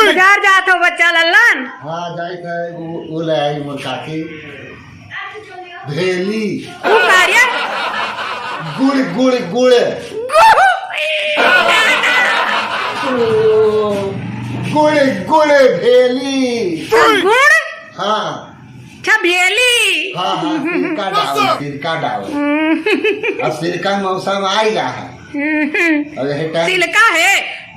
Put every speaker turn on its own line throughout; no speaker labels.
बाजार जात हो बच्चा लल्लन।
हाँ जाई थे वो ले आई मोर काकी भेली
तू कार्य
गुड़ गुड़ गुड़ गुड़ गुड़ भेली
गुड़
हाँ
अच्छा भेली।
हाँ हाँ सिरका डाल अब सिरका मौसम आ गया है अब यही टाइम
सिल्का है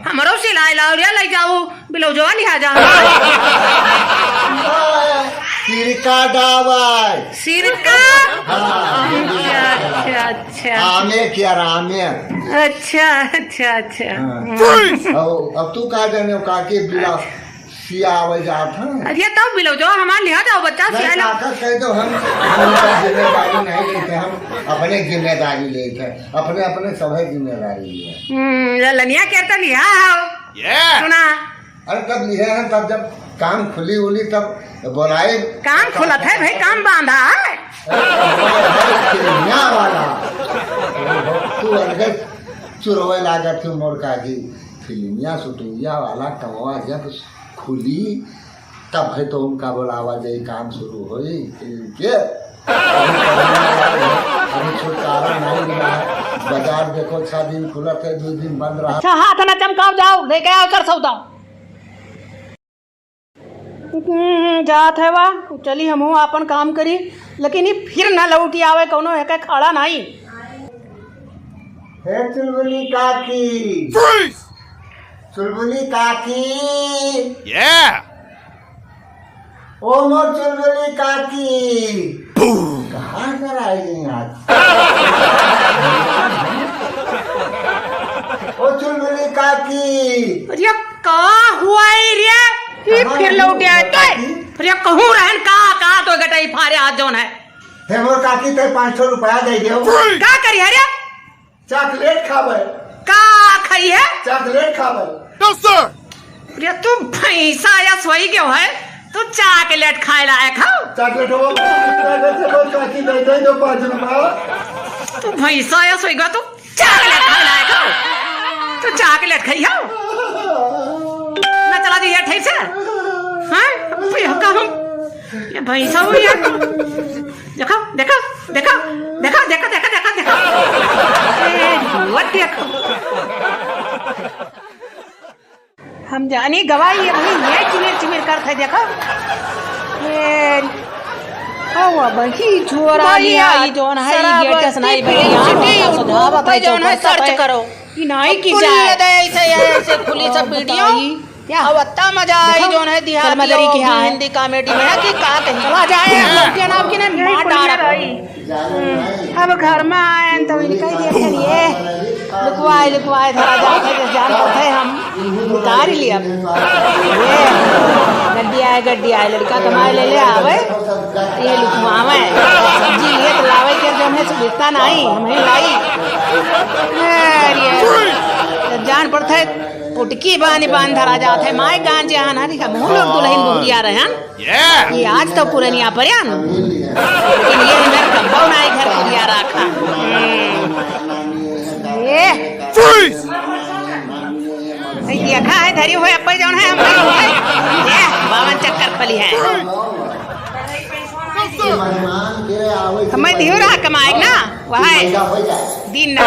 हमरो सिलाई लाओ रे ले जाओ ब्लाउजवा लिहा जा।
सिरका डावाय
सिरका
हाँ
अच्छा अच्छा
आमेर क्या रामेर
अच्छा अच्छा अच्छा।
अब तू कहा जाने काके बिला सिया आवे जात है
अरे तब ब्लाउजवा हमार लिहा जाओ बच्चा सिलाई ला।
कह दो हम जिम्मेदारी नहीं लेते हम अपने जिम्मेदारी लेते अपने अपने सभी जिम्मेदारी लिए
लनिया कहता लिहा आओ सुना।
अरे कब लिए हैं तब जब काम खुली उली तब बोलाए
काम खुलत है भाई काम बांधा है
फिल्मिया वाला तू अलगे चुरवे लागत थी मोर काकी फिल्मिया सुटुइया वाला कमवा जब खुली तब है तो उनका बोलावा जाए काम शुरू हो के अभी छुटकारा नहीं मिला है बाजार देखो 6 दिन खुला है 2 दिन बंद रहा।
अच्छा हाथ ना चमकाओ जाओ लेके आओ कर सौदा जात है वाह चली हम अपन काम करी लेकिन ये फिर ना लौटी आवे कौनो है के खड़ा नहीं।
हे चुलबुली काकी चुलबुली काकी ओ मोर चुलबुली काकी कहाँ कर आई आज ओ चुलबुली काकी
अरे का हुआ रे ये फिर लौट आए तो अरे कहूँ रहन का तो गटाई फारे हाथ जोन है।
हे मोर काकी ते 500 रुपया दे दियो
का करी अरे
चॉकलेट खावे
का खाई है
चॉकलेट खावे
No, sir!
अरे तू भैंसा या सोई क्यों है तू चॉकलेट खाए लायक हो
चॉकलेट हो काकी दे दे दो 5 रुपया
तू भैंसा या सोई गया तू चॉकलेट खाए लायक हो तू चॉकलेट खाई हो ना चला दी ठीक से हैं ये हम ये भैंसा हो यार देखो देखो देखो देखो देखो देखो देखो देखो व्हाट देखो हम जानी गवाही है भाई ये चिमिर चिमिर करते देखो ये ओ भाई छोरा लिया ये जोन है ये गेटस नहीं भाई यहां सुधावत है जोन है सर्च करो कि नहीं की जाए ऐसे खुली सब वीडियो क्या अवत्ता मजा आई जोन है दिहाड़ी की हिंदी कॉमेडी में है कि का कहीं चला जाए लड़के नाम की ना मार डाल अब घर में आए तो इनका ही देख लिए लिखवाए धरा जाते हैं जान पड़ते हम उतार लिया ये गड्डी आए लड़का कमाए ले ले आवे ये लिखवावे सब्जी लिए तो लावे के जो है सुविधा नहीं हमें लाई ये जान पड़ते पुटकी बांध धरा जाते माय गांजे आना दिखा मुंह लोग दुल्हन बुढ़िया रहे हैं ये आज तो पुरनिया पर लेकिन ये मेरे कब्बा नाई घर बुढ़िया रखा ये देखा है धरी हुए अपन जौन है हम ये 52 चक्कर फली है हमें दियो रहा कमाए ना वह दिन ना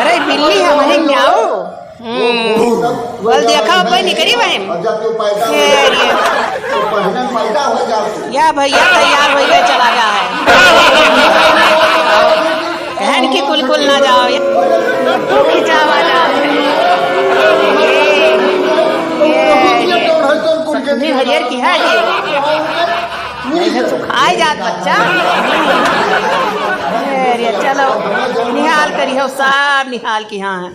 अरे बिल्ली है वही जाओ बोल देखा भाई निकली बहन या भैया तैयार हो गया चला गया है बहन की कुल ना जाओ खिंचावा जाओ हरियर की है ये खाए जात बच्चा चलो निहाल करी हो सब निहाल की हाँ है।